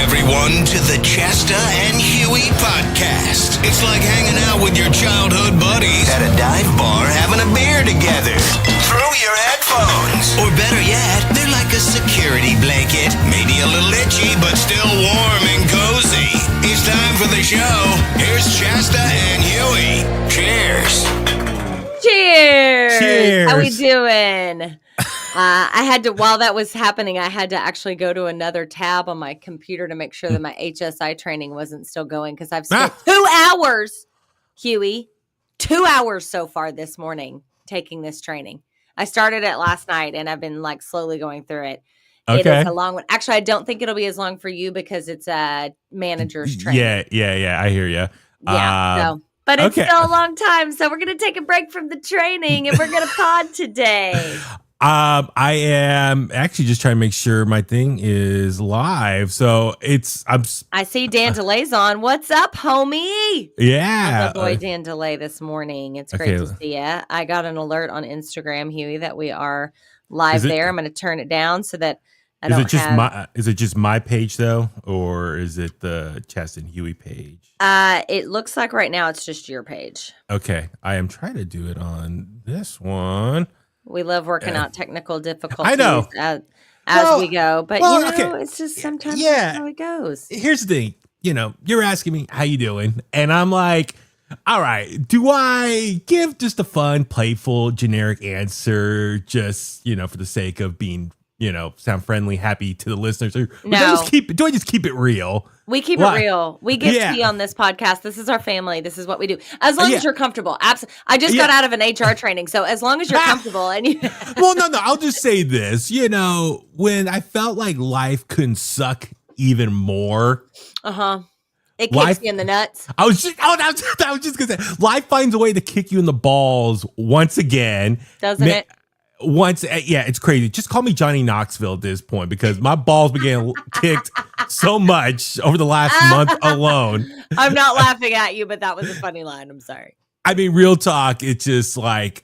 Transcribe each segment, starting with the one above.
everyone, to the Chasta and Huey podcast. It's like hanging out with your childhood buddies at a dive bar having a beer together. Through your headphones. Or better yet, they're like a security blanket. Maybe a little itchy, but still warm and cozy. It's time for the show. Here's Chasta and Huey. Cheers. Cheers. How we doing? While that was happening, I had to actually go to another tab on my computer to make sure that my HSI training wasn't still going because I've spent 2 hours, Huey, 2 hours so far this morning taking this training. I started it last night and I've been like slowly going through it. Okay. It is a long one. Actually, I don't think it'll be as long for you because it's a manager's training. Yeah. I hear you. Yeah. But it's still a long time, so we're going to take a break from the training and we're going to pod today. I am actually just trying to make sure my thing is live. So I see Dan DeLay's on. What's up, homie? Yeah. My boy Dan DeLay this morning. It's great to see you. I got an alert on Instagram, Huey, that we are live there. I'm going to turn it down so that Is it just my page though, or is it the Chasta and Huey page? It looks like right now it's just your page. Okay, I am trying to do it on this one. We love working out technical difficulties. I know as we go, but it's just sometimes that's how it goes. Here's the thing, you're asking me how you doing, and I'm like, all right, do I give just a fun, playful, generic answer just for the sake of being sound friendly, happy to the listeners? Or do I just keep it real? We keep it real. We get tea on this podcast. This is our family. This is what we do. As long as you're comfortable. I just got out of an HR training, so as long as you're comfortable and you Well, no, I'll just say this. When I felt like life couldn't suck even more. It kicks you in the nuts. I was just gonna say, life finds a way to kick you in the balls once again. Doesn't it? It's crazy. Just call me Johnny Knoxville at this point because my balls began kicked so much over the last month alone. I'm not laughing at you, but that was a funny line. I'm sorry. I mean, real talk. It's just like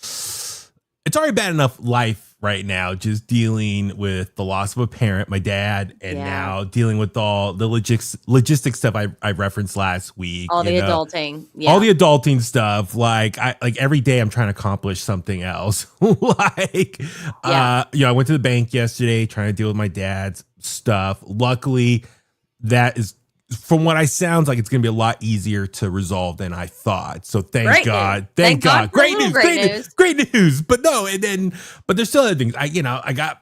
it's already bad enough life right now, just dealing with the loss of a parent, my dad, and now dealing with all the logistics stuff I referenced last week. All the adulting. All the adulting stuff. Like every day I'm trying to accomplish something else. I went to the bank yesterday trying to deal with my dad's stuff. Luckily, that is, from what I sounds like, it's going to be a lot easier to resolve than I thought. So thank God. Thank God. Great news. But but there's still other things. I got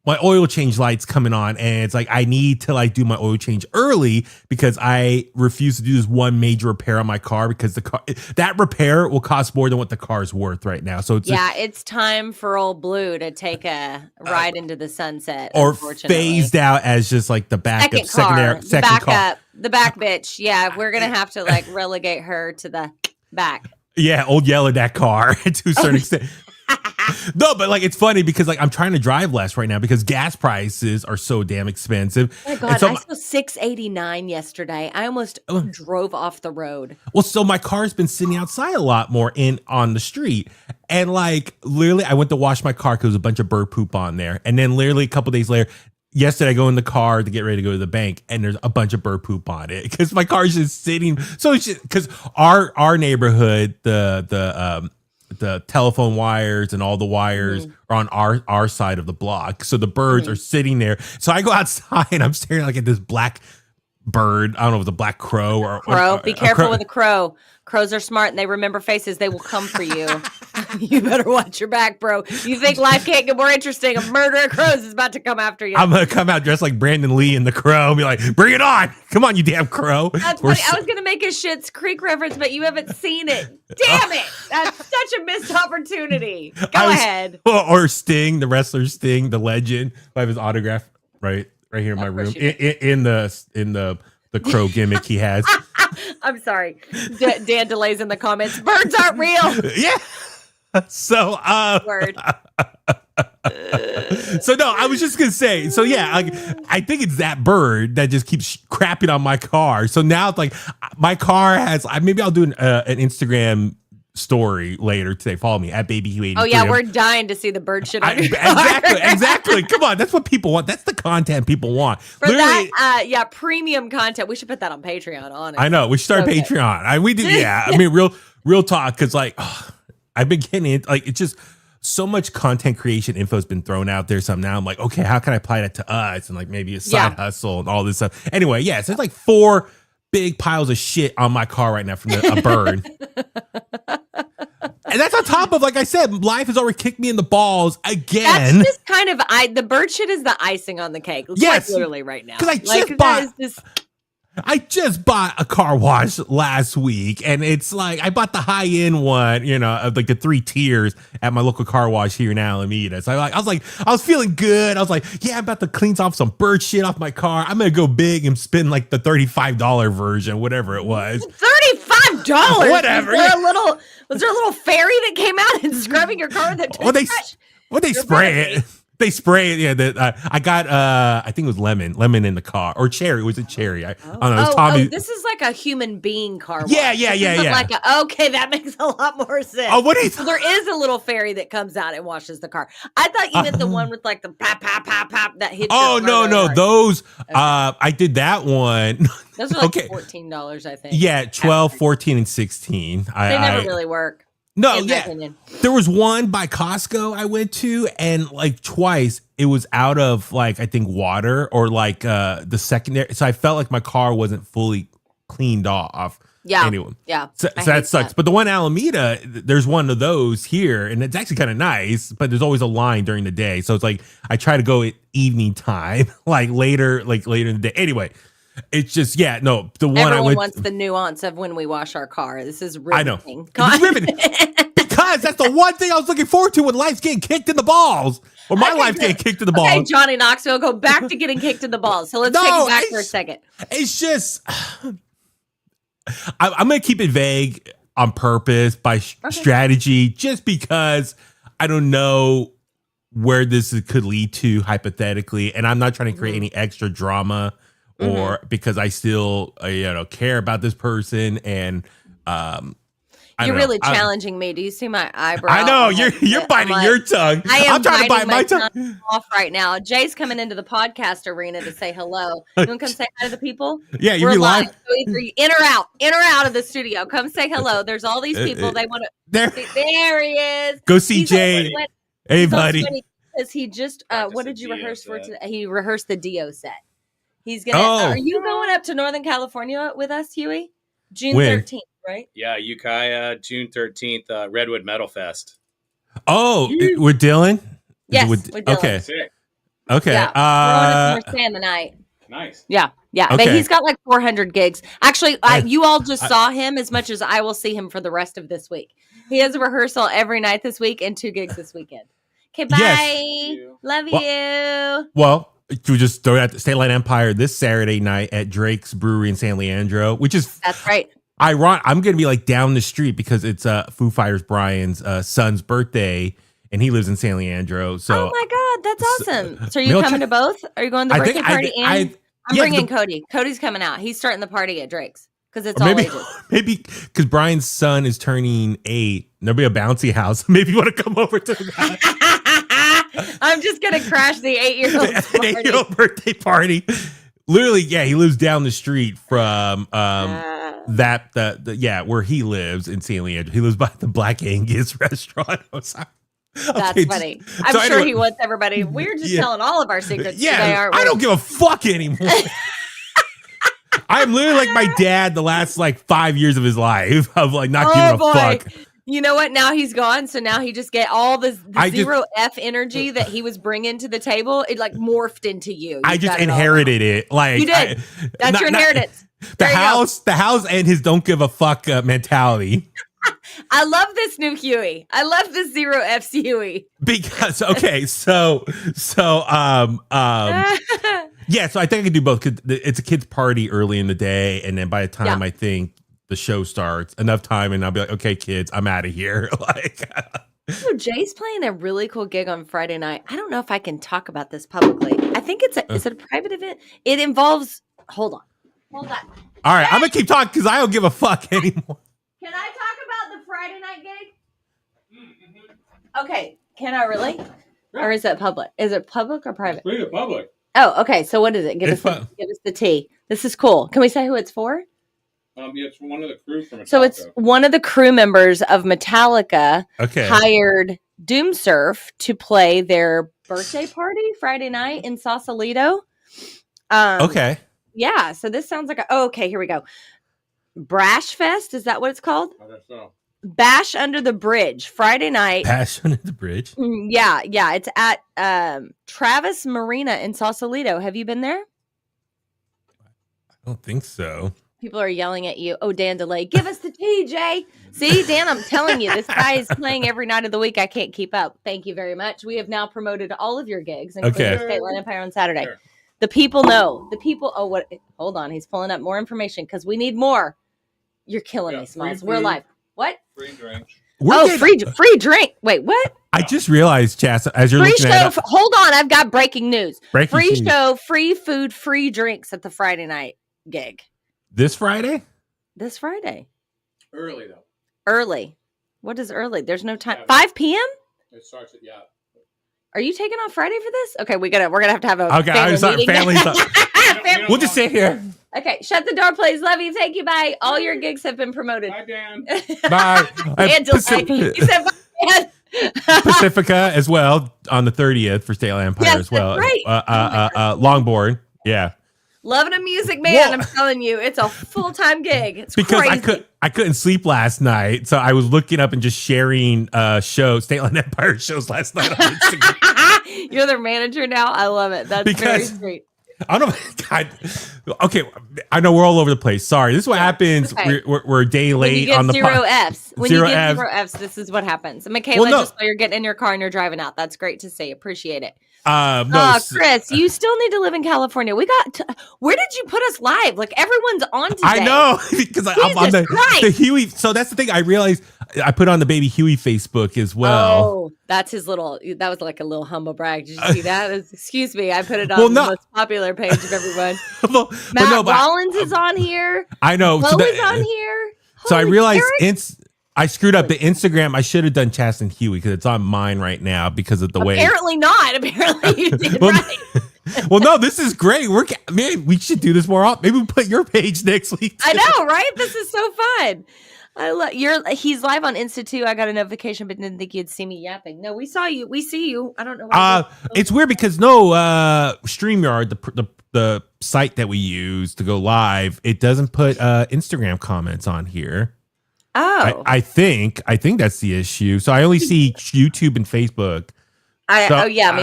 my oil change lights coming on, and it's like I need to do my oil change early because I refuse to do this one major repair on my car because that repair will cost more than what the car's worth right now. So it's time for old Blue to take a ride into the sunset, or phased out as just like the backup second car. The back bitch. Yeah, we're gonna have to relegate her to the back. Yeah, old yellow that car to a certain extent. No, but it's funny because I'm trying to drive less right now because gas prices are so damn expensive. Oh my God, I saw $6.89 yesterday. I almost drove off the road. Well, so my car's been sitting outside a lot more on the street. And literally I went to wash my car because there was a bunch of bird poop on there. And then literally a couple days later, yesterday I go in the car to get ready to go to the bank and there's a bunch of bird poop on it because my car's just sitting. So it's just because our neighborhood, the telephone wires and all the wires are on our side of the block. So the birds are sitting there. So I go outside and I'm staring at this black bird. I don't know if it's a black crow or crow. Be careful with a crow. Crows are smart and they remember faces. They will come for you. You better watch your back, bro. You think life can't get more interesting? A murder of crows is about to come after you. I'm going to come out dressed like Brandon Lee in The Crow and be like, bring it on. Come on, you damn crow. That's funny. I was going to make a Schitt's Creek reference, but you haven't seen it. Damn it. That's such a missed opportunity. Go ahead. Or Sting, the wrestler Sting, the legend. I have his autograph right here in my room. In the crow gimmick he has. I'm sorry. Dan DeLay's in the comments. Birds aren't real. Yeah. So, word. So no, I was just gonna say. So yeah, I think it's that bird that just keeps crapping on my car. So now it's my car has. Maybe I'll do an Instagram story later today. Follow me at Baby Huey 83. Oh yeah, we're dying to see the bird shit on your exactly. Come on, that's what people want. That's the content people want. For that, premium content. We should put that on Patreon. Honestly, I know we should start Patreon. We do, yeah. I mean, real talk, because like I've been getting it. Like it's just so much content creation info has been thrown out there. So now I'm like, okay, how can I apply that to us and like maybe a side hustle and all this stuff. Anyway, so there's like 4 big piles of shit on my car right now from a bird. And that's on top of, like I said, life has already kicked me in the balls again. That's just kind of the bird shit is the icing on the cake. Yes, literally right now. Because I just bought a car wash last week, and it's like I bought the high end one, of like the 3 tiers at my local car wash here in Alameda. So I was feeling good. I was like, yeah, I'm about to clean off some bird shit off my car. I'm gonna go big and spend like the $35 version, whatever it was. $35? Whatever. Was there a little fairy that came out and scrubbing your car with a toothbrush? They spray it. They spray it. Yeah, I got I think it was lemon in the car, or cherry. It was a cherry. I don't know. It was Tommy. This is like a human being car wash. Yeah. Okay, that makes a lot more sense. Oh, what do you? So there is a little fairy that comes out and washes the car. I thought you meant the one with like the pop that hits. Oh no, those. Okay. I did that one. Those are like $14, I think. Yeah, 12, 14, and 16. They never really work. No, there was one by Costco I went to, and like twice it was out of like I think water or like the secondary. So I felt like my car wasn't fully cleaned off. Yeah. Anyway. Yeah. So that sucks. But the one in Alameda, there's one of those here, and it's actually kind of nice, but there's always a line during the day. So it's like I try to go at evening time, like later in the day. Anyway. It's just, the one Everyone wants the nuance of when we wash our car. This is riveting. I know. It's riveting. Because that's the one thing I was looking forward to when life's getting kicked in the balls. Or my life's getting kicked in the balls. Okay, Johnny Knoxville, go back to getting kicked in the balls. So let's take it back for a second. It's just, I'm going to keep it vague on purpose by strategy, just because I don't know where this could lead to hypothetically. And I'm not trying to create any extra drama. Or because I still, care about this person, and you're really challenging me. Do you see my eyebrow? I know you're biting your tongue. I'm trying to bite my tongue off right now. Jay's coming into the podcast arena to say hello. You want to come say hi to the people? Yeah, you're live. So either in or out of the studio. Come say hello. There's all these people. They want to. There he is. Go see Jay. Hey, buddy. Because he just what did you rehearse for today? He rehearsed the Dio set. He's gonna. Are you going up to Northern California with us, Huey? June 13th, right? Yeah, Ukiah, June 13th, Redwood Metal Fest. Oh, with Dylan? Yes, with Dylan. Okay. Sick. Okay. Yeah, we're going to the night. Nice. Yeah. Okay. But he's got like 400 gigs. Actually, you all just saw him as much as I will see him for the rest of this week. He has a rehearsal every night this week and 2 gigs this weekend. Okay, bye. Yes. Love you. Well, you just throw it at the State Line Empire this Saturday night at Drake's Brewery in San Leandro, which is that's right. Ironic. I'm going to be like down the street because it's Foo Fighters Brian's son's birthday, and he lives in San Leandro. So, oh my God, that's awesome! So are you coming to both? Are you going to the birthday party? I'm bringing Cody. Cody's coming out. He's starting the party at Drake's because it's all ages. Maybe because Brian's son is turning 8. There'll be a bouncy house. Maybe you want to come over to that. I'm just gonna crash the 8-year-old birthday party. Literally, he lives down the street from where he lives in San Leandro. He lives by the Black Angus restaurant. That's funny. I'm sure he wants everybody. We're just telling all of our secrets today, aren't we? I don't give a fuck anymore. I'm literally like my dad the last like 5 years of his life of like not giving a fuck. You know what? Now he's gone, so now he just get all the zero F energy that he was bringing to the table. It like morphed into you. I just inherited it. Like you did. That's your inheritance. The house, and his don't give a fuck mentality. I love this new Huey. I love this zero F Huey. Because so I think I can do both. 'Cause it's a kid's party early in the day, and then by the time I think the show starts, enough time, and I'll be like, okay, kids, I'm out of here. So Jay's playing a really cool gig on Friday night. I don't know if I can talk about this publicly. I think is it a private event? It involves. Hold on. All right, I'm gonna keep talking because I don't give a fuck anymore. Can I talk about the Friday night gig? Okay. Can I really? Yeah. Or is it public? Is it public or private? Free to public. Oh, okay. So what is it? Give us the tea. This is cool. Can we say who it's for? Yeah, it's one of the crew from Metallica. So it's one of the crew members of Metallica hired Doom Surf to play their birthday party Friday night in Sausalito. Okay. Yeah. So this sounds like okay, here we go. Brash Fest, is that what it's called? I guess so. Bash Under the Bridge, Friday night. Bash Under the Bridge? Yeah. It's at Travis Marina in Sausalito. Have you been there? I don't think so. People are yelling at you. Oh, Dan DeLay, give us the tea, Jay. See, Dan, I'm telling you, this guy is playing every night of the week. I can't keep up. Thank you very much. We have now promoted all of your gigs, including State Line Empire on Saturday. Sure. The people know. The people. Oh, what? Hold on. He's pulling up more information because we need more. You're killing me, Smalls. We're live. What? Free drink. Free drink. Wait, what? I just realized, Chasta, as you're looking at it. Hold on. I've got breaking news. Free news. Show, free food, free drinks at the Friday night gig. This Friday? This Friday. Early, though. Early. What is early? There's no time. 5 p.m.? It starts at, Are you taking off Friday for this? Okay, we're gonna have to have a family meeting. We'll just sit here. Okay, shut the door, please. Love you. Thank you. Bye. All your gigs have been promoted. Bye, Dan. Bye. You said bye, Dan. Pacifica as well on the 30th for State Line Empire as well. Right. Longbourn. Yeah. Loving a music man, I'm telling you, it's a full-time gig. It's because crazy. I couldn't sleep last night, so I was looking up and just sharing State Line Empire shows last night on Instagram. You're their manager now. I love it. That's very sweet. I don't know. God, okay, I know we're all over the place. Sorry. This is what happens. Okay. We're a day late on the zero Fs. When you get 0 Fs, this is what happens. And Michaela, just while you're getting in your car and you're driving out. That's great to see. Appreciate it. Chris, you still need to live in California. Where did you put us live? Like everyone's on today. I know because I'm on the Huey. So that's the thing. I realized I put on the baby Huey Facebook as well. Oh, that's his little. That was like a little humble brag. Did you see that? Excuse me, I put it on the most popular page of everyone. Matt Rollins is on here. I know. Chloe's on here. So I realized I screwed up the Instagram. I should have done Chasta and Huey because it's on mine right now because of the way. Apparently not. Apparently you did right. Well, no, this is great. We should do this more often. Maybe we put your page next week. I know, right? This is so fun. He's live on Insta too. I got a notification, but didn't think you'd see me yapping. No, we saw you. We see you. I don't know why. It's weird because StreamYard, the site that we use to go live, it doesn't put Instagram comments on here. Oh, I think that's the issue. So I only see YouTube and Facebook. Me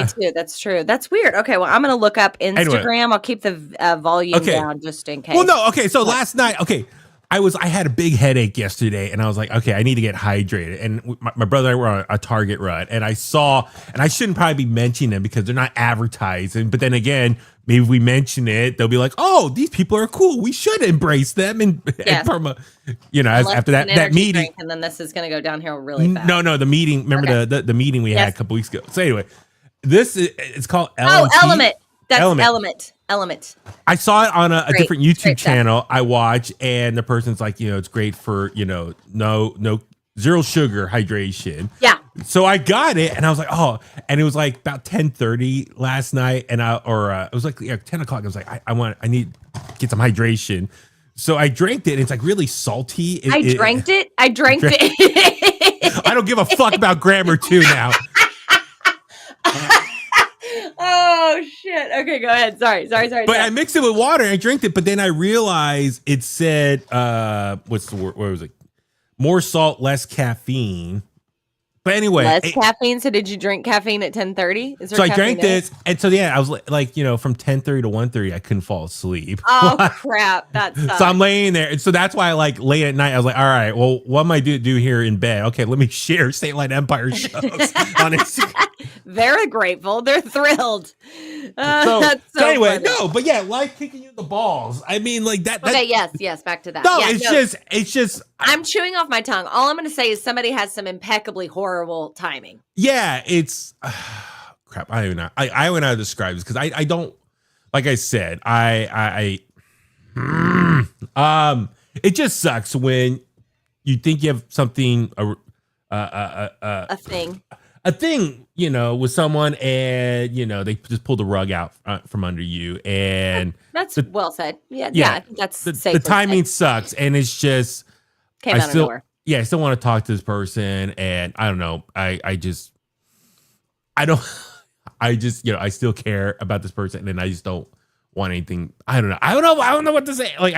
too. That's true. That's weird. Okay, well, I'm gonna look up Instagram. Anyway. I'll keep the volume down just in case. Well, no. Okay, so last night, I had a big headache yesterday, and I was like, okay, I need to get hydrated. And my brother and I were on a Target run, and I saw, and I shouldn't probably be mentioning them because they're not advertising. But then again, maybe if we mention it, they'll be like, oh, these people are cool. We should embrace them. And from after that meeting. And then this is going to go downhill really fast. No, the meeting. Remember the meeting we had a couple weeks ago. So anyway, it's called LMT. Oh, Element. That's Element. I saw it on a different YouTube channel I watch, and the person's like, it's great for, no zero sugar hydration. Yeah. So I got it, and I was like, oh, and it was like about 10:30 last night, and it was like 10 o'clock. I was like, I need to get some hydration. So I drank it, and it's like really salty. I drank it. I don't give a fuck about grammar too now. Oh shit. Okay, go ahead. Sorry. But I mixed it with water and I drank it, but then I realized it said what's the word? What was it? More salt, less caffeine. But anyway, less caffeine. So did you drink caffeine at 10:30? So I drank this, and so I was like, from 10:30 to 1:30, I couldn't fall asleep. Oh crap, that sucks. So I'm laying there, and so that's why I late at night. I was like, all right, well, what am I do here in bed? Okay, let me share State Line Empire shows on Instagram. They're grateful. They're thrilled. So anyway, funny. But life kicking you in the balls. I mean, like that. Okay, yes, back to that. No, it's just. I'm chewing off my tongue. All I'm going to say is somebody has some impeccably horrible timing. Yeah, it's crap. I don't even know. I don't know how to describe this because I don't. Like I said, it just sucks when you think you have something A thing. a thing, with someone, and they just pull the rug out from under you, and That's well said. Yeah, I think that's the timing sucks, and it's just came out of nowhere. Yeah, I still want to talk to this person, and I don't know. I don't. I just, I still care about this person, and I just don't want anything. I don't know. I don't know what to say. Like,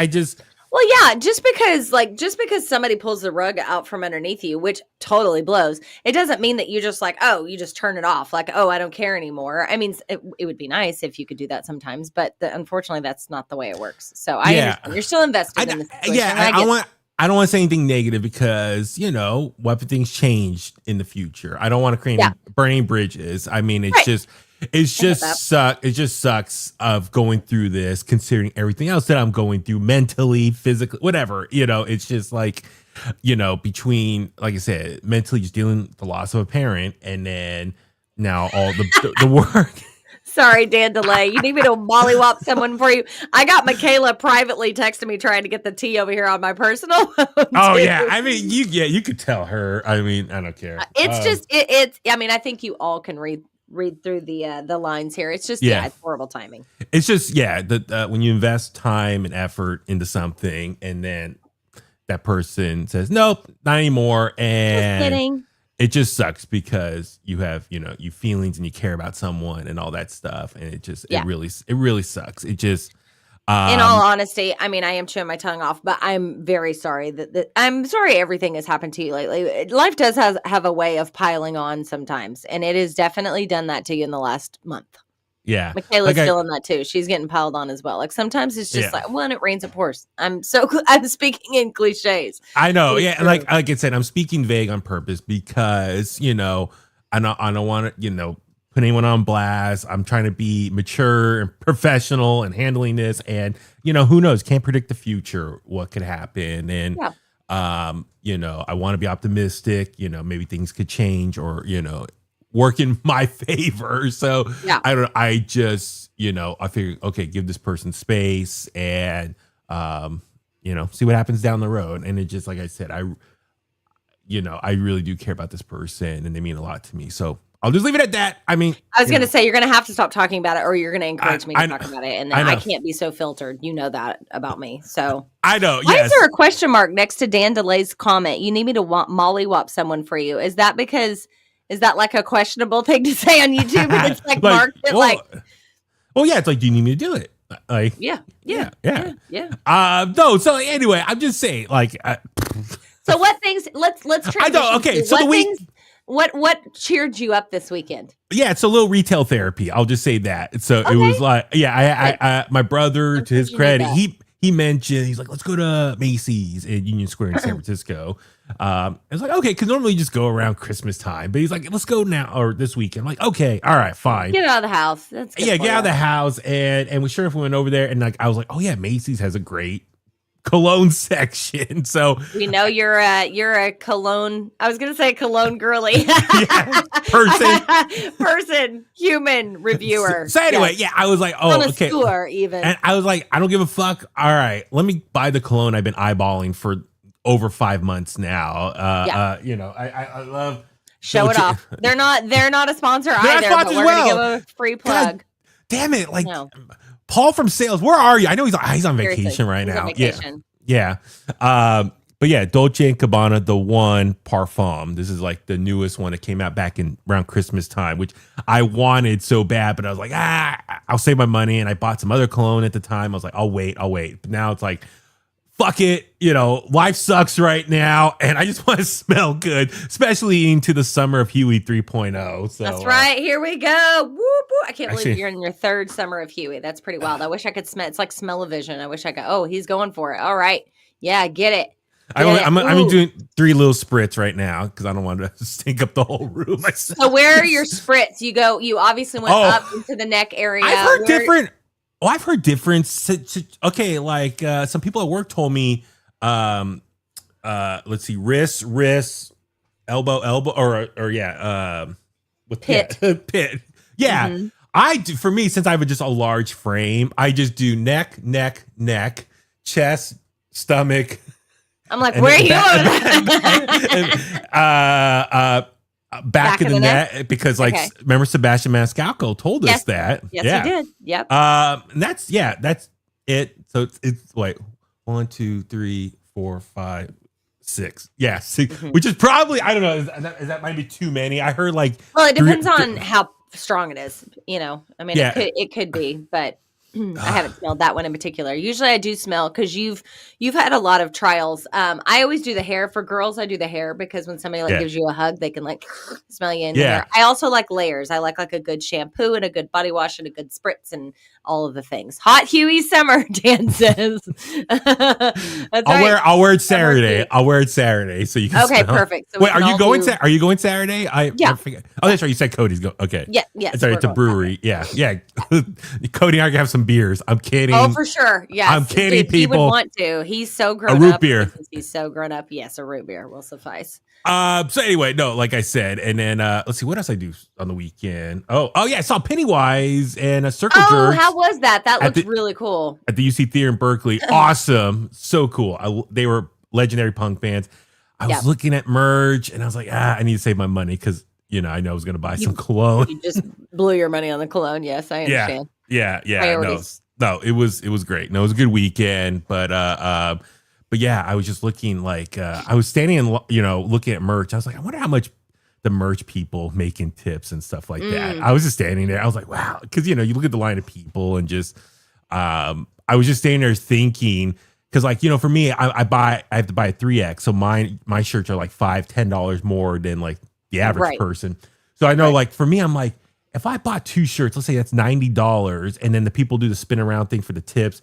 Well, yeah, just because somebody pulls the rug out from underneath you, which totally blows, it doesn't mean that you just you just turn it off. Like, oh, I don't care anymore. I mean, it would be nice if you could do that sometimes, but unfortunately, that's not the way it works. So I understand. You're still invested in the situation. Yeah, I don't want to say anything negative because, what if things change in the future? I don't want to create any burning bridges. I mean, it just sucks of going through this, considering everything else that I'm going through mentally, physically, whatever. It's just between, like I said, mentally just dealing with the loss of a parent, and then now all the work. Sorry, Dan Delay. You need me to mollywop someone for you? I got Michaela privately texting me trying to get the tea over here on my personal phone. Oh, yeah. I mean, you could tell her. I mean, I don't care. It's I mean, I think you all can read through the lines here. It's just, it's horrible timing. It's just, when you invest time and effort into something, and then that person says, nope, not anymore. And just kidding. It just sucks because you have, you feelings and you care about someone and all that stuff. And it really sucks. It just, in all honesty, I mean, I am chewing my tongue off, but I'm very sorry I'm sorry everything has happened to you lately. Life does have a way of piling on sometimes, and it has definitely done that to you in the last month. Yeah. Michaela's feeling that too. She's getting piled on as well. Like, sometimes it's just when it rains, it pours. I'm speaking in cliches. I know. Yeah. And like I said, I'm speaking vague on purpose because, I don't want to, put anyone on blast. I'm trying to be mature and professional and handling this, and, who knows, can't predict the future, what could happen. And, I want to be optimistic, maybe things could change or, work in my favor. So I just, I figured, okay, give this person space and, see what happens down the road. And it just, like I said, I really do care about this person, and they mean a lot to me. So I'll just leave it at that. I mean, I was going to say, you're going to have to stop talking about it, or you're going to encourage me to talk about it. And then I can't be so filtered. You know that about me. So I know. Why is there a question mark next to Dan DeLay's comment? You need me to mollywop someone for you. Is that like a questionable thing to say on YouTube? And it's like marked it well, yeah, it's like, do you need me to do it? Like, yeah. No. So anyway, I'm just saying, so what things? Let's transition. I know. Okay. So what cheered you up this weekend? Yeah, it's a little retail therapy. I'll just say that. So it was like, I my brother, to his credit, he mentioned, he's like, let's go to Macy's in Union Square in San Francisco. I was like, okay, because normally you just go around Christmas time, but he's like, let's go now or this weekend. I'm like, okay, all right, fine. Get out of the house. That's good. Get out of the house, and we went over there, and I was like, oh yeah, Macy's has a great cologne section. So we know you're a cologne. I was gonna say cologne girly. person, human reviewer. So anyway, I was like, oh, okay. Even. And I was like, I don't give a fuck. All right, let me buy the cologne I've been eyeballing for over 5 months now. I love. Show it off. They're not a sponsor either, but we're gonna give a free plug. God, damn it! Paul from sales, where are you? I know he's on vacation right now. Vacation. Yeah. But yeah, Dolce & Gabbana, the one parfum. This is like the newest one that came out back in around Christmas time, which I wanted so bad, but I was like, I'll save my money. And I bought some other cologne at the time. I was like, I'll wait. But now it's like, fuck it. Life sucks right now. And I just want to smell good, especially into the summer of Huey 3.0. So that's right. Here we go. Whoop, whoop. I can't believe you're in your third summer of Huey. That's pretty wild. I wish I could smell. It's like smell-o-vision. I wish I could. Oh, he's going for it. All right. Yeah, get it. I'm doing 3 little spritz right now because I don't want to stink up the whole room myself. So where are your spritz? You obviously went up into the neck area. I've heard different. I've heard different. Okay, like some people at work told me, let's see, wrist, elbow, with pit. Pit. Yeah. Mm-hmm. I do, for me, since I have just a large frame, I just do neck, chest, stomach, I'm like, where are you back in the net because remember Sebastian Maniscalco told us that. Yes, he did. Yep. And that's it. So it's wait, 1, 2, 3, 4, 5, 6. Yeah, 6, which is probably, I don't know, is that might be too many. I heard like, well, it depends on how strong it is. I mean, it could be, but I haven't smelled that one in particular. Usually I do smell because you've had a lot of trials. I always do the hair for girls. I do the hair because when somebody gives you a hug, they can smell you in the hair. I also like layers. I like a good shampoo and a good body wash and a good spritz and all of the things. Hot Huey summer, Dan says. I'll wear it Saturday. I'll wear it Saturday so you can. Okay, smell. Perfect. So wait, are you going? Are you going Saturday? I forget. Oh, that's right. You said Cody's going. Okay. Yeah. Sorry, it's a brewery. Yeah. Cody and I are gonna have some beers. I'm kidding. Oh, for sure. Yes. I'm kidding, people. He would want to. He's so grown up. A root beer. He's so grown up. Yes, a root beer will suffice. So anyway, no, like I said, and then let's see what else I do on the weekend. Oh yeah, I saw Pennywise and a Circle Jerks. How was that? That looks really cool. At the UC Theater in Berkeley. Awesome. So cool. They were legendary punk bands. I was looking at merch and I was like, I need to save my money because I know I was gonna buy some cologne. You just blew your money on the cologne. Yes, I understand. Yeah. No, it was great. No, it was a good weekend, but yeah, I was just looking I was standing and looking at merch. I was like, I wonder how much the merch people make in tips and stuff like that. I was just standing there. I was like, wow, because you look at the line of people and just I was just standing there thinking because for me, I have to buy a 3X, so my shirts are like $5-10 more than like the average person. So I know for me, I'm like, if I bought 2 shirts, let's say that's $90, and then the people do the spin around thing for the tips.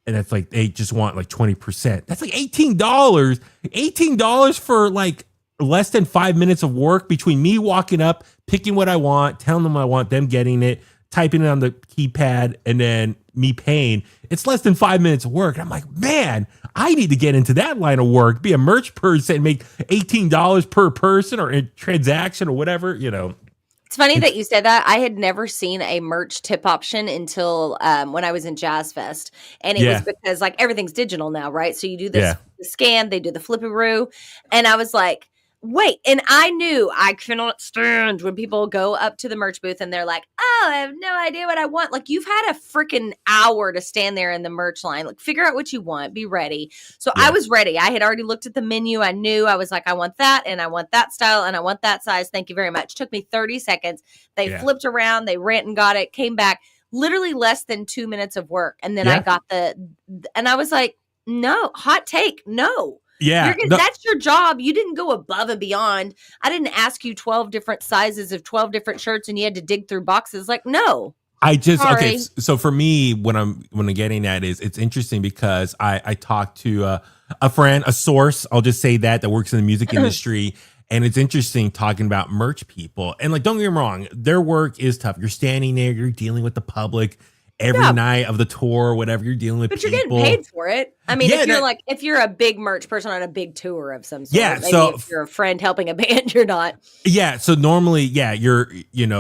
And it's like they just want like 20%. That's like $18. $18 for like less than 5 minutes of work between me walking up, picking what I want, telling them I want, them getting it, typing it on the keypad, and then me paying. It's less than 5 minutes of work. And I'm like, man, I need to get into that line of work, be a merch person, make $18 per person or a transaction or whatever, It's funny that you said that. I had never seen a merch tip option until when I was in Jazz Fest. And it was because everything's digital now, right? So you do this the scan, they do the flipperoo. And I was like, wait. And I knew I cannot stand when people go up to the merch booth and they're like, oh, I have no idea what I want. Like you've had a freaking hour to stand there in the merch line. Like figure out what you want. Be ready. So I was ready. I had already looked at the menu. I knew I was like, I want that and I want that style and I want that size. Thank you very much. Took me 30 seconds. They flipped around. They ran and got it. Came back. Literally less than 2 minutes of work. And then I got and I was like, no, hot take. No. Yeah. That's your job. You didn't go above and beyond. I didn't ask you 12 different sizes of 12 different shirts and you had to dig through boxes. Like, no. Okay. So for me, what I'm getting at is it's interesting because I talked to a friend, a source, I'll just say that works in the music industry. And it's interesting talking about merch people. And don't get me wrong, their work is tough. You're standing there, you're dealing with the public every night of the tour, whatever, you're dealing with people. But you're getting paid for it. I mean, if you're a big merch person on a big tour of some sort, maybe if you're a friend helping a band, you're not. Yeah. So normally, you're,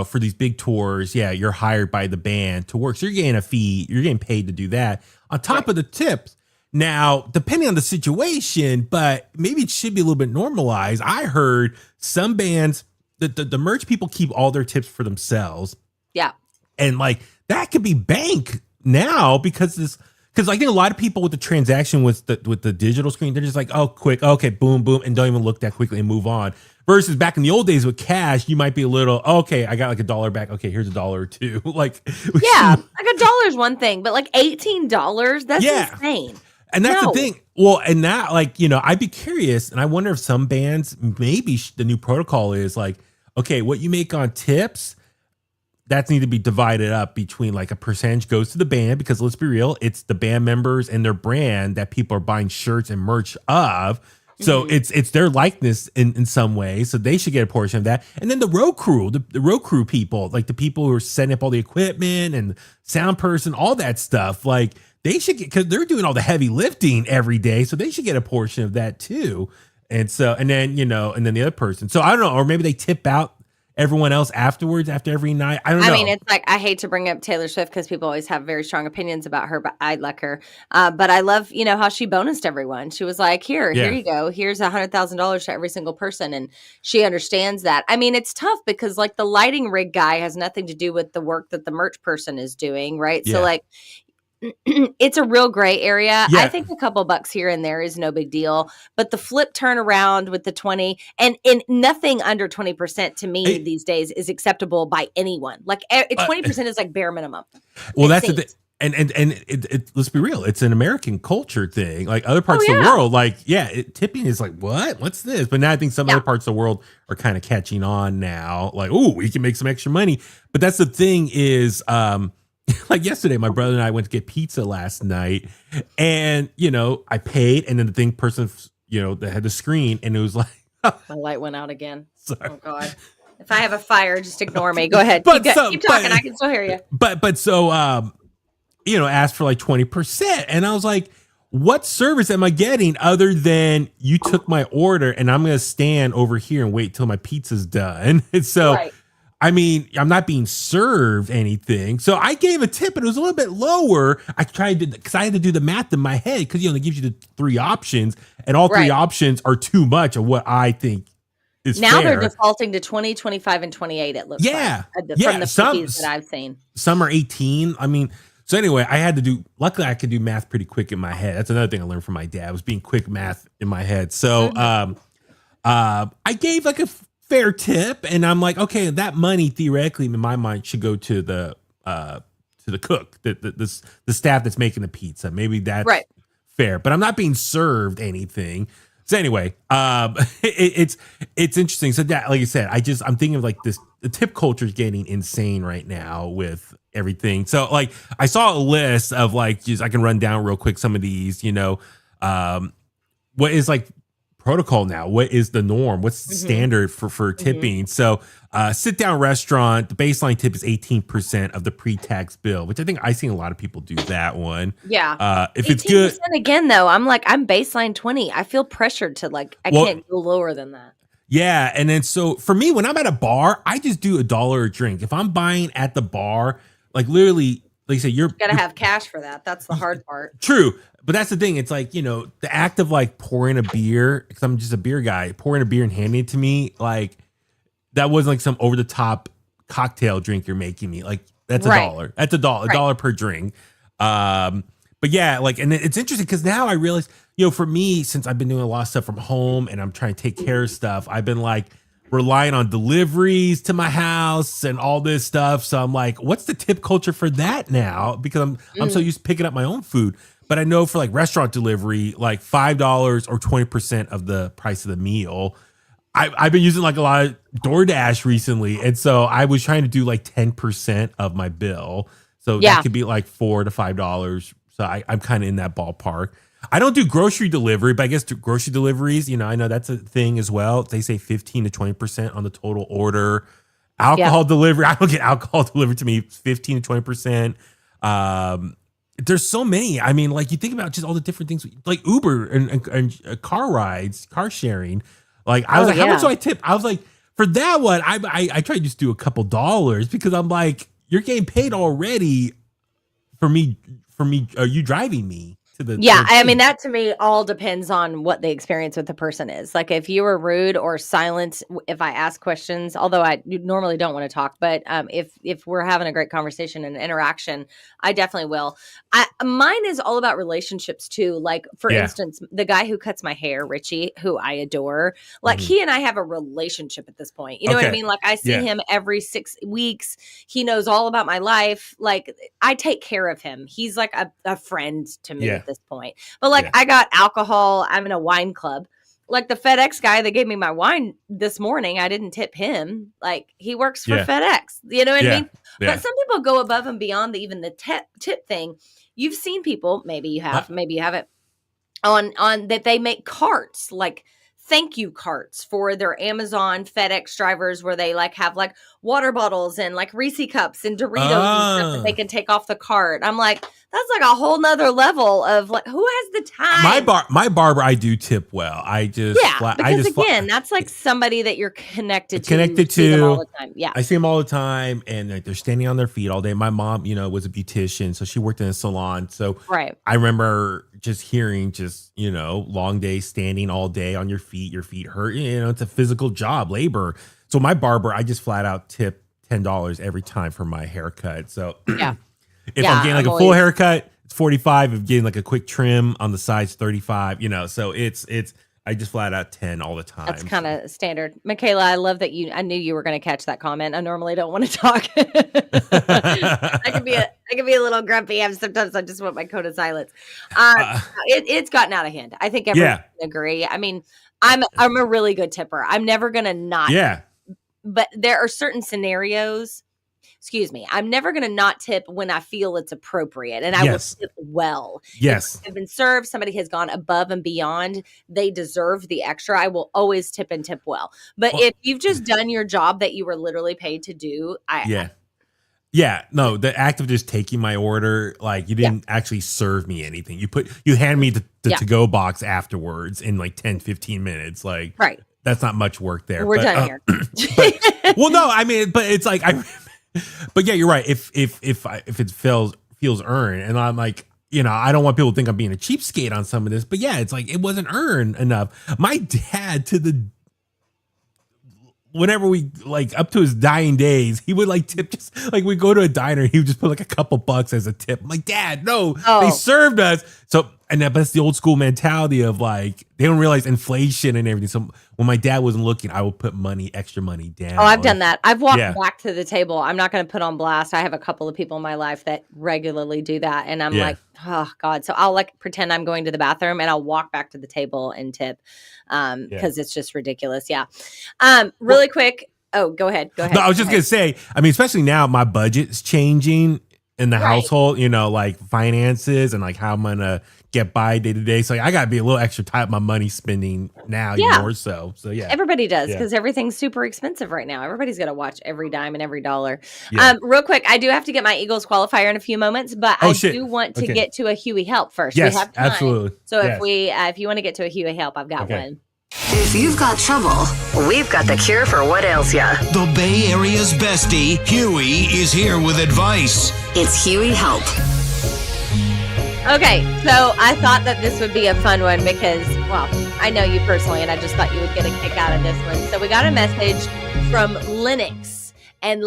for these big tours, you're hired by the band to work. So you're getting a fee, you're getting paid to do that on top of the tips. Now, depending on the situation, but maybe it should be a little bit normalized. I heard some bands, the merch people keep all their tips for themselves. Yeah. And that could be bank now because I think a lot of people with the transaction with the digital screen, they're just like, oh, quick, okay, boom, boom, and don't even look that quickly and move on. Versus back in the old days with cash, you might be a little, okay, I got like $1 back. Okay, here's $1 or $2. $1 is one thing, but $18, that's insane. And that's the thing. Well, and that I'd be curious, and I wonder if some bands, maybe the new protocol is okay, what you make on tips, that's need to be divided up between a percentage goes to the band because let's be real, it's the band members and their brand that people are buying shirts and merch of. So it's their likeness in some way. So they should get a portion of that. And then the road crew, the road crew people, the people who are setting up all the equipment and sound person, all that stuff, they should get, because they're doing all the heavy lifting every day. So they should get a portion of that too. And so, and then the other person. So I don't know, or maybe they tip out everyone else afterwards after every night. I don't know. I mean, it's like, I hate to bring up Taylor Swift because people always have very strong opinions about her, but I like her. But I love, how she bonused everyone. She was like, here you go. Here's $100,000 to every single person. And she understands that. I mean, it's tough because like the lighting rig guy has nothing to do with the work that the merch person is doing. Right. Yeah. So like, it's a real gray area. Yeah. I think a couple bucks here and there is no big deal, but the flip turnaround with the 20 and nothing under 20% to me these days is acceptable by anyone. Like 20% is like bare minimum. Well, that's the thing. And it, let's be real. It's an American culture thing. Like other parts of the world, like, tipping is like, what's this? But now I think some other parts of the world are kind of catching on now. Like, oh, we can make some extra money. But that's the thing is, like yesterday, my brother and I went to get pizza last night, and I paid, and then the thing person, that had the screen, and it was like, my light went out again. Sorry. Oh God! If I have a fire, just ignore me. Go ahead, keep talking. I can still hear you. But so asked for like 20%, and I was like, what service am I getting other than you took my order, and I'm gonna stand over here and wait till my pizza's done? And so. Right. I mean, I'm not being served anything. So I gave a tip and it was a little bit lower. I tried to, because I had to do the math in my head because, it gives you the 3 options and all 3 options are too much of what I think is now fair. They're defaulting to 20, 25, and 28, it looks like. From the cookies that I've seen. Some are 18. I mean, so anyway, luckily I could do math pretty quick in my head. That's another thing I learned from my dad was being quick math in my head. So I gave like a fair tip, and I'm like, okay, that money theoretically in my mind should go to the cook, the staff that's making the pizza. Maybe that's fair, but I'm not being served anything. So anyway, it's interesting. So that, like I said, I'm thinking of like this. The tip culture is getting insane right now with everything. So like I saw a list of like, just I can run down real quick some of these. What is like protocol now? What is the norm? What's the standard for tipping? So sit down restaurant, the baseline tip is 18% of the pre-tax bill, which I think I've seen a lot of people do that one. Yeah. If it's good. Again, though, I'm baseline 20. I feel pressured to I can't go lower than that. Yeah. And then so for me, when I'm at a bar, I just do $1 a drink. If I'm buying at the bar, like literally, like you say, you gotta have cash for that. That's the hard part. True. But that's the thing. It's like, the act of like pouring a beer, because I'm just a beer guy, pouring a beer and handing it to me, like that wasn't like some over the top cocktail drink you're making me. Like that's $1. That's $1 per drink. But yeah, like, and it's interesting because now I realize, for me, since I've been doing a lot of stuff from home and I'm trying to take care of stuff, I've been like relying on deliveries to my house and all this stuff. So I'm like, what's the tip culture for that now? Because I'm so used to picking up my own food. But I know for like restaurant delivery, like $5 or 20% of the price of the meal. I've been using like a lot of DoorDash recently. And so I was trying to do like 10% of my bill. So that could be like $4 to $5. So I'm kind of in that ballpark. I don't do grocery delivery, but I guess grocery deliveries, I know that's a thing as well. They say 15 to 20% on the total order. Alcohol delivery, I don't get alcohol delivered to me, 15 to 20%. There's so many. I mean, like you think about just all the different things like Uber and car rides, car sharing. Like I was like, how much do I tip? I was like, for that one, I try to just do a couple dollars because I'm like, you're getting paid already for me. You driving me to the I mean, that to me all depends on what the experience with the person is. Like if you were rude or silent if I ask questions, although I normally don't want to talk, but if we're having a great conversation and interaction, I definitely will. Mine is all about relationships too. Like for instance, the guy who cuts my hair, Richie, who I adore, like he and I have a relationship at this point. You know what I mean? Like I see him every 6 weeks. He knows all about my life. Like I take care of him. He's like a friend to me at this point. But like I got alcohol. I'm in a wine club. Like the FedEx guy that gave me my wine this morning, I didn't tip him. Like he works for FedEx. You know what I mean? Yeah. But some people go above and beyond even the tip thing. You've seen people, maybe you have, maybe you haven't, on that they make carts, like thank you carts for their Amazon FedEx drivers where they like have like water bottles and like Reese cups and Doritos and stuff that they can take off the cart. I'm like, that's like a whole nother level of like, who has the time? My barber, I do tip well. Because that's like somebody that you're connected to. See them all the time. Yeah, I see them all the time, and like, they're standing on their feet all day. My mom, was a beautician, so she worked in a salon. So I remember just hearing long days standing all day on your feet hurt. It's a physical job, labor. So my barber, I just flat out tip $10 every time for my haircut. So if I'm getting like a full haircut, it's 45. If I'm getting like a quick trim on the sides, 35. So it's I just flat out 10 all the time. That's kind of standard. Michaela, I love that I knew you were going to catch that comment. I normally don't want to talk. I can be a little grumpy. Sometimes I just want my code of silence. It's gotten out of hand. I think everyone can agree. I mean, I'm a really good tipper. I'm never going to not. Yeah. But there are certain scenarios. Excuse me. I'm never going to not tip when I feel it's appropriate, and I will tip well. Yes. If I've been served, somebody has gone above and beyond. They deserve the extra. I will always tip and tip well. But if you've just done your job that you were literally paid to do, no, the act of just taking my order, like you didn't actually serve me anything. You hand me the to-go box afterwards in like 10, 15 minutes. Like, that's not much work there. We're done here. Well, no, I mean, but it's like, but yeah, you're right. If it feels earned, and I'm like, I don't want people to think I'm being a cheapskate on some of this, but yeah, it's like, it wasn't earned enough. My dad whenever we like up to his dying days, he would like tip, just like we go to a diner, he would just put like a couple bucks as a tip. I'm like, Dad, no, they served us. So, but that's the old school mentality of like, they don't realize inflation and everything. So when my dad wasn't looking, I would put extra money down. Oh, I've done that. I've walked back to the table. I'm not going to put on blast. I have a couple of people in my life that regularly do that. And I'm like, oh God. So I'll like pretend I'm going to the bathroom and I'll walk back to the table and tip because it's just ridiculous. Yeah. Really quick. Oh, go ahead. No, I was just going to say, I mean, especially now my budget's changing in the household, like finances and like how I'm going to get by day to day. So I got to be a little extra tight with my money spending now more so. So yeah. Everybody does because everything's super expensive right now. Everybody's got to watch every dime and every dollar. Real quick, I do have to get my Eagles qualifier in a few moments, but I do want to get to a Huey help first. Yes, we have time. Absolutely. So if you want to get to a Huey help, I've got one. If you've got trouble, we've got the cure for what ails ya. The Bay Area's bestie, Huey, is here with advice. It's Huey Help. Okay, so I thought that this would be a fun one because, well, I know you personally, and I just thought you would get a kick out of this one. So we got a message from Linux. And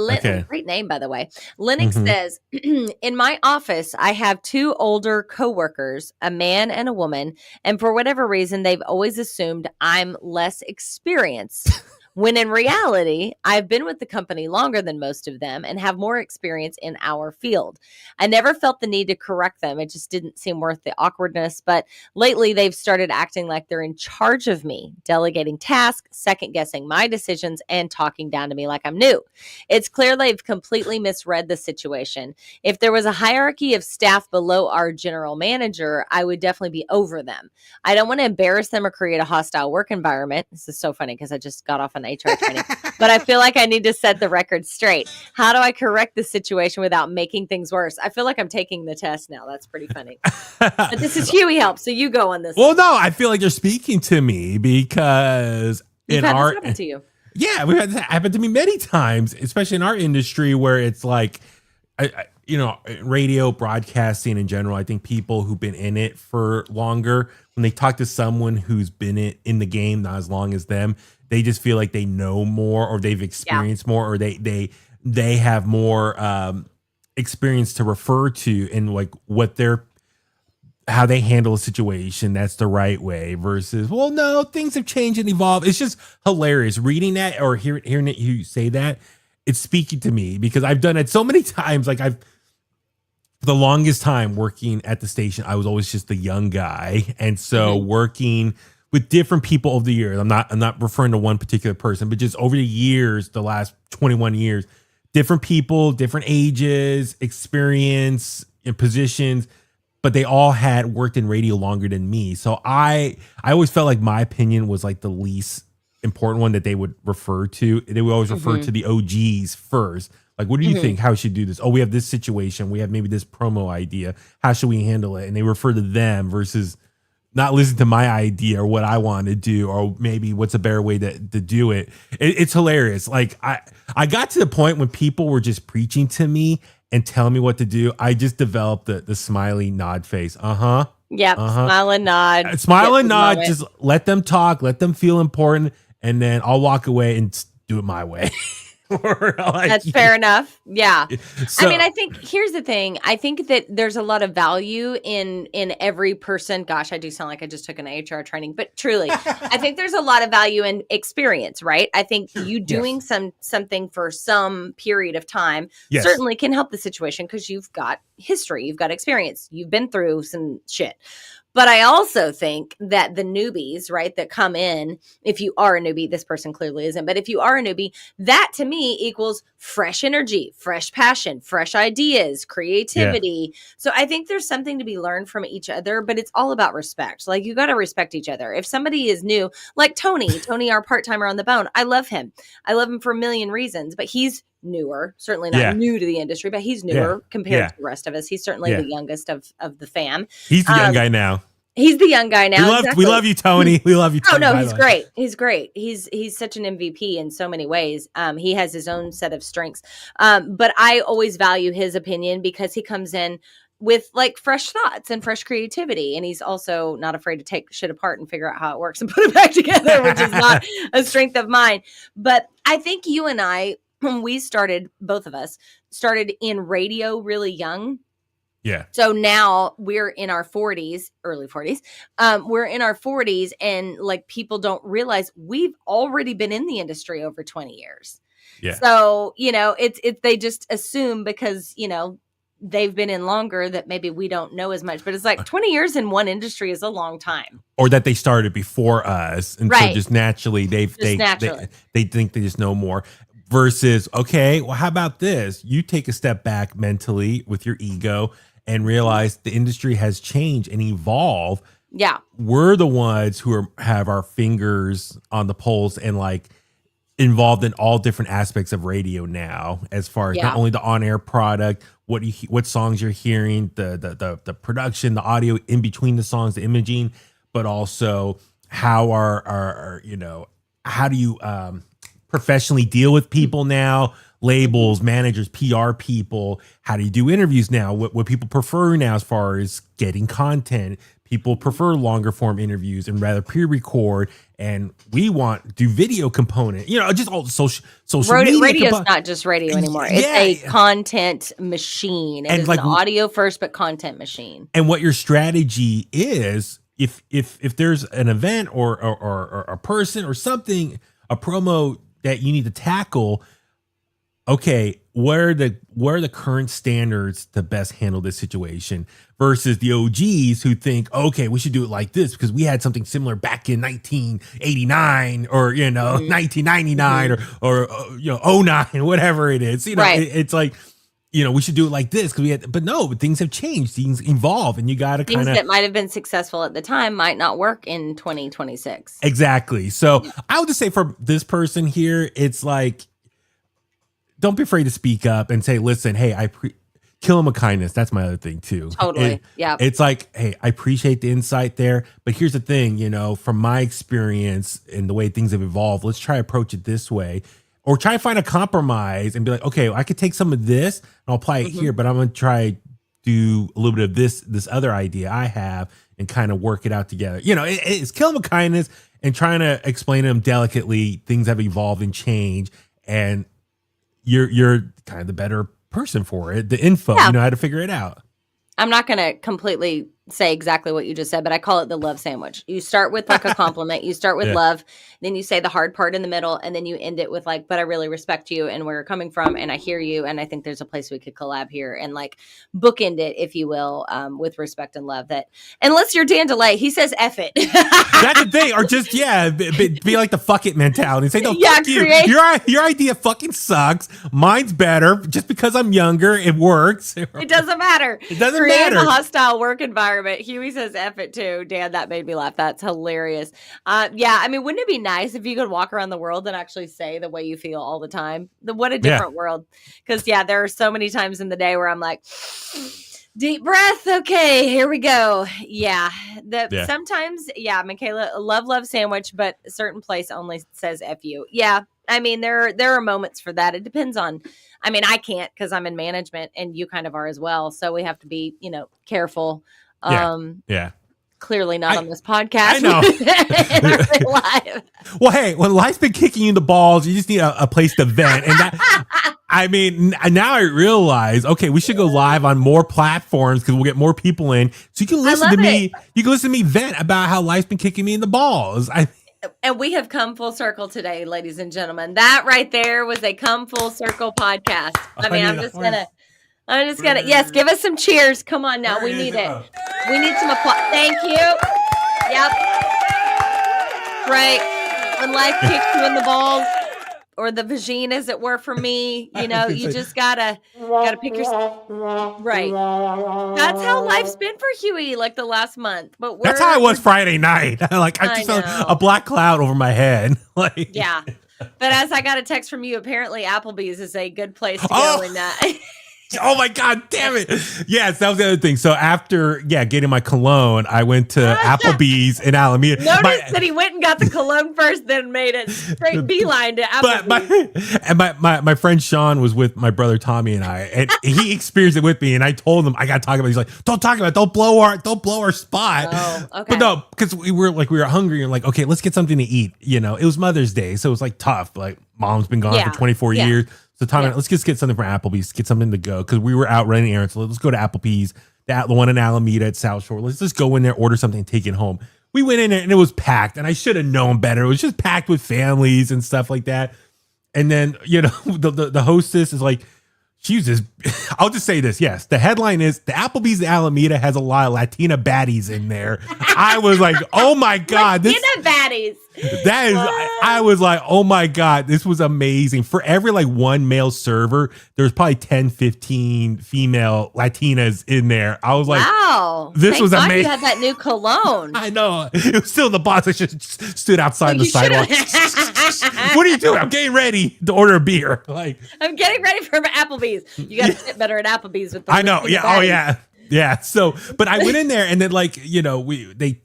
great name, by the way. Linux says, in my office, I have two older coworkers, a man and a woman. And for whatever reason, they've always assumed I'm less experienced. When in reality, I've been with the company longer than most of them and have more experience in our field. I never felt the need to correct them. It just didn't seem worth the awkwardness. But lately, they've started acting like they're in charge of me, delegating tasks, second-guessing my decisions, and talking down to me like I'm new. It's clear they've completely misread the situation. If there was a hierarchy of staff below our general manager, I would definitely be over them. I don't want to embarrass them or create a hostile work environment. This is so funny because I just got off an HR training, but I feel like I need to set the record straight. How do I correct the situation without making things worse? I feel like I'm taking the test now. That's pretty funny. But this is Huey Help, so you go on this. Well, no, I feel like you're speaking to me because You've had this happen to you. Yeah, we've had that happen to me many times, especially in our industry where it's like, radio broadcasting in general. I think people who've been in it for longer, when they talk to someone who's been in the game not as long as them, they just feel like they know more or they've experienced more or they have more experience to refer to in like how they handle a situation that's the right way versus, well, no, things have changed and evolved. It's just hilarious reading that or hearing it, you say that. It's speaking to me because I've done it so many times. Like for the longest time working at the station, I was always just the young guy. And so working with different people over the years, I'm not referring to one particular person, but just over the years, the last 21 years, different people, different ages, experience and positions. but they all had worked in radio longer than me. So I always felt like my opinion was like the least important one that they would refer to. They would always refer to the OGs first. Like, what do you think? How we should do this? Oh, we have this situation. We have maybe this promo idea. How should we handle it? And they refer to them versus not listen to my idea or what I want to do, or maybe what's a better way to do it. It's hilarious. Like I got to the point when people were just preaching to me and telling me what to do. I just developed the smiley nod face. Yep. Smile and nod. Smile and nod. Just let them talk. Let them feel important. And then I'll walk away and do it my way. That's fair enough. Yeah. So, I mean, I think here's the thing. I think that there's a lot of value in every person. Gosh, I do sound like I just took an HR training, but truly, I think there's a lot of value in experience, right? I think you doing something for some period of time certainly can help the situation because you've got history, you've got experience, you've been through some shit. But I also think that the newbies, right, that come in, if you are a newbie, this person clearly isn't, but if you are a newbie, that to me equals fresh energy, fresh passion, fresh ideas, creativity. So I think there's something to be learned from each other, but it's all about respect. Like, you got to respect each other. If somebody is new, like Tony, our part-timer on the bone, I love him. I love him for a million reasons, but he's newer, certainly not new to the industry, but he's newer compared to the rest of us. He's certainly the youngest of the fam. He's the young guy now. He's the young guy now. We love you, Tony. We love you, Tony. Oh, no, he's great. He's great. He's such an MVP in so many ways. He has his own set of strengths. But I always value his opinion because he comes in with like fresh thoughts and fresh creativity. And he's also not afraid to take shit apart and figure out how it works and put it back together, which is not a strength of mine. But I think you and I, when we started, both of us started in radio really young. Yeah. So now we're in our 40s, early 40s. We're in our 40s, and like, people don't realize we've already been in the industry over 20 years. Yeah. So, it's they just assume because, they've been in longer that maybe we don't know as much, but it's like 20 years in one industry is a long time. Or that they started before us. And so just naturally they think they just know more. Versus, okay, well, how about this? You take a step back mentally with your ego and realize the industry has changed and evolved. Yeah. We're the ones who have our fingers on the pulse and like involved in all different aspects of radio now, as far as not only the on-air product, what songs you're hearing, the production, the audio in between the songs, the imaging, but also how our how do you professionally deal with people now, labels, managers, PR people. How do you do interviews now? What people prefer now as far as getting content. People prefer longer form interviews and rather pre-record. And we want do video component, just all social media. Radio's not just radio anymore. It's a content machine. It is like an audio first, but content machine. And what your strategy is, if there's an event or a person or something, a promo that you need to tackle, okay, what are the current standards to best handle this situation versus the OGs who think, okay, we should do it like this because we had something similar back in 1989 or 1999 or 09, whatever it is. It's like, we should do it like this because but things have changed, things evolve, and you got to kind of, things that might have been successful at the time might not work in 2026. Exactly. So I would just say for this person here, it's like, don't be afraid to speak up and say, listen, hey, kill him with kindness. That's my other thing too. Totally. Yeah. It's like, hey, I appreciate the insight there, but here's the thing, from my experience and the way things have evolved, let's try to approach it this way. Or try to find a compromise and be like, okay, I could take some of this and I'll apply it here, but I'm going to try do a little bit of this other idea I have and kind of work it out together. It's kill them with kindness and trying to explain to them delicately things have evolved and changed, and you're kind of the better person for it. The info, you know how to figure it out. I'm not going to completely say exactly what you just said, but I call it the love sandwich. You start with like a compliment, you start with love, then you say the hard part in the middle, and then you end it with like, but I really respect you and where you're coming from, and I hear you, and I think there's a place we could collab here, and like bookend it, if you will, with respect and love. That unless you're Dan DeLay, he says F it. That's the thing, or just be like the fuck it mentality. Say no, fuck you. Your idea fucking sucks. Mine's better. Just because I'm younger, it works. It doesn't matter. It doesn't Create matter. a hostile work environment. Huey says F it too. Dan, that made me laugh. That's hilarious. Yeah, I mean, wouldn't it be nice if you could walk around the world and actually say the way you feel all the time? What a different world. Because, there are so many times in the day where I'm like, deep breath. Okay, here we go. Yeah. Sometimes, Michaela, love sandwich, but a certain place only says F you. Yeah. I mean, there are moments for that. It depends on, I mean, I can't because I'm in management and you kind of are as well. So we have to be, careful. Clearly not on this podcast. I know. In real life. Well, hey, when life's been kicking you in the balls, you just need a place to vent. And that, I mean, now I realize, okay, we should go live on more platforms because we'll get more people in. So you can listen to me. You can listen to me vent about how life's been kicking me in the balls. And we have come full circle today, ladies and gentlemen. That right there was a come full circle podcast. I mean, I'm just gonna, yes, give us some cheers. Come on now. We need it. We need some applause. Thank you. Yep. Right. When life kicks you in the balls, or the vagine, as it were, for me, you just gotta pick yourself. Right. That's how life's been for Huey, like the last month. But that's how I was Friday night. I just felt a black cloud over my head. Yeah. But as I got a text from you, apparently Applebee's is a good place to go in that. Oh my God, damn it. Yes, that was the other thing. So after, getting my cologne, I went to Applebee's in Alameda. Notice that he went and got the cologne first, then made it straight beeline to Applebee's. My friend Sean was with my brother Tommy and I, and he experienced it with me, and I told him I got to talk about it. He's like, don't talk about it. Don't blow our spot. Oh, okay. But no, because we were hungry and like, okay, let's get something to eat. It was Mother's Day, so it was like tough. Like mom's been gone for 24 years. So Tommy, let's just get something from Applebee's, get something to go, because we were out running errands. So let's go to Applebee's, the one in Alameda at South Shore. Let's just go in there, order something, and take it home. We went in there and it was packed, and I should have known better. It was just packed with families and stuff like that. And then the hostess is like, I'll just say this. Yes, the headline is the Applebee's in Alameda has a lot of Latina baddies in there. I was like, oh my God. Latina baddies. That is, I was like, oh my God, this was amazing. For every one male server, there's probably 10, 15 female Latinas in there. I was like, wow, this was amazing. You had that new cologne. I know. It was still in the box. I just stood outside the sidewalk. What are you doing? I'm getting ready to order a beer. I'm getting ready for Applebee's. You got to sit better at Applebee's with the I know. Yeah. Oh, yeah. Yeah. So, but I went in there and then they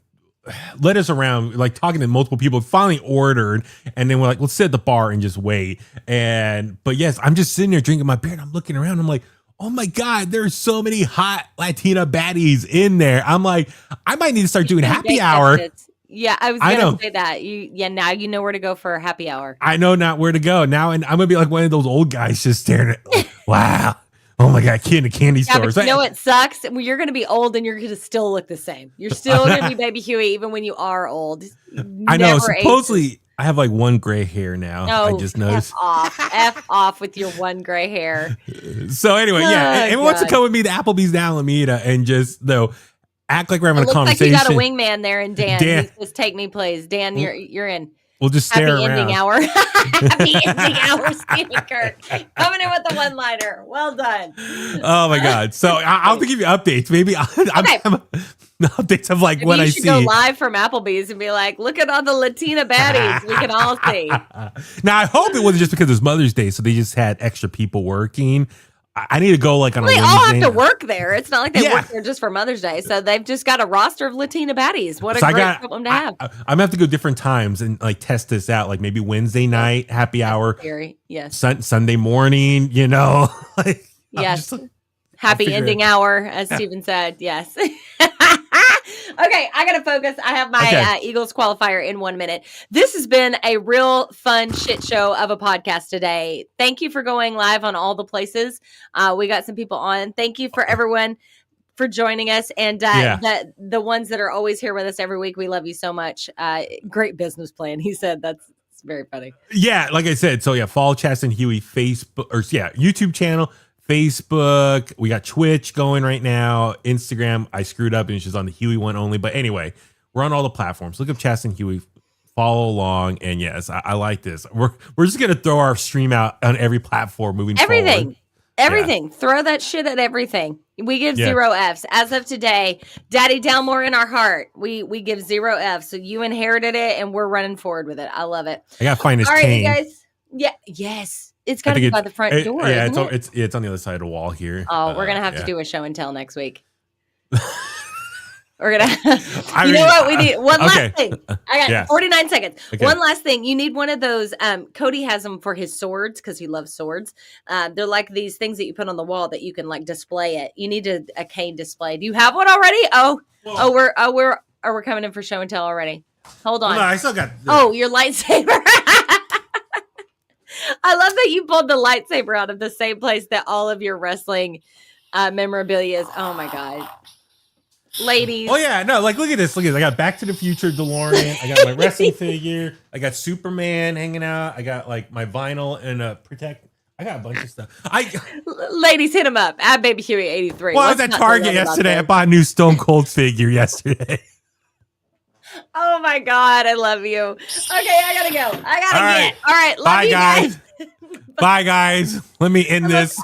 led us around, talking to multiple people, finally ordered. And then we're like, let's sit at the bar and just wait. But yes, I'm just sitting there drinking my beer and I'm looking around. I'm like, oh my God, there's so many hot Latina baddies in there. I'm like, I might need to start doing happy hour. Yeah, I was going to say that. Now you know where to go for a happy hour. I know not where to go now. And I'm going to be like one of those old guys just staring at, wow. Oh my God, kid in a candy store. But you know what sucks? You're going to be old and you're going to still look the same. You're still going to be baby Huey even when you are old. I know. Supposedly, I have one gray hair now. Oh, I just noticed. F off with your one gray hair. So anyway, everyone wants to come with me to Applebee's in Alameda and just act like we're having a conversation. Like you got a wingman there, and Dan. Just take me, please. Dan, you're in. We'll just stare Happy around. Ending hour. Happy ending hour, Stephen Kirk. Coming in with the one-liner. Well done. Oh my God. So I'll have to give you updates. Maybe updates of what I see. You should go live from Applebee's and be like, look at all the Latina baddies we can all see. Now, I hope it wasn't just because it's Mother's Day, so they just had extra people working. I need to go on a Wednesday. They all have to work there. It's not like they work there just for Mother's Day. So they've just got a roster of Latina baddies. What a great problem to have. I'm going to have to go different times and test this out. Maybe Wednesday night, happy hour. Scary. Yes. Sunday morning, yes. Happy ending hour, as Steven said. Yes. Okay, I got to focus. I have my Eagles qualifier in 1 minute. This has been a real fun shit show of a podcast today. Thank you for going live on all the places. We got some people on. Thank you for everyone. for joining us. And the ones that are always here with us every week, we love you so much. Great business plan. He said that's very funny. Yeah, like I said, so yeah, follow Chasta and Huey YouTube channel, Facebook. We got Twitch going right now. Instagram, I screwed up and it's just on the Huey one only. But anyway, we're on all the platforms. Look up Chasta and Huey. Follow along, and yes, I like this. We're just gonna throw our stream out on every platform moving forward. Everything. Throw that shit at everything. We give 0 Fs. As of today, Daddy Delmore in our heart, we give 0 Fs. So you inherited it, and we're running forward with it. I love it. I gotta find his cane. All right, cane. you guys. Yeah. Yes. It's got to be by the front door. Yeah, it's on the other side of the wall here. Oh, we're gonna have to do a show and tell next week. We're gonna. You know what? We need one last thing. I got 49 seconds. Okay. One last thing. You need one of those. Cody has them for his swords because he loves swords. They're like these things that you put on the wall that you can like display it. You need a cane display. Do you have one already? We're coming in for show and tell already. Hold on. Well, no, I still got. Your lightsaber. I love that you pulled the lightsaber out of the same place that all of your wrestling memorabilia is. Oh my god. Ladies. Oh yeah, no, like look at this. I got Back to the Future DeLorean. I got my wrestling figure. I got Superman hanging out. I got like my vinyl and Protect. I got a bunch of stuff. Ladies, hit him up at Baby Huey 83. Well, I was at Target yesterday. I bought a new Stone Cold figure yesterday. Oh my god, I love you. Okay, I gotta go. All right, love bye, you guys. Bye guys. Let me end this.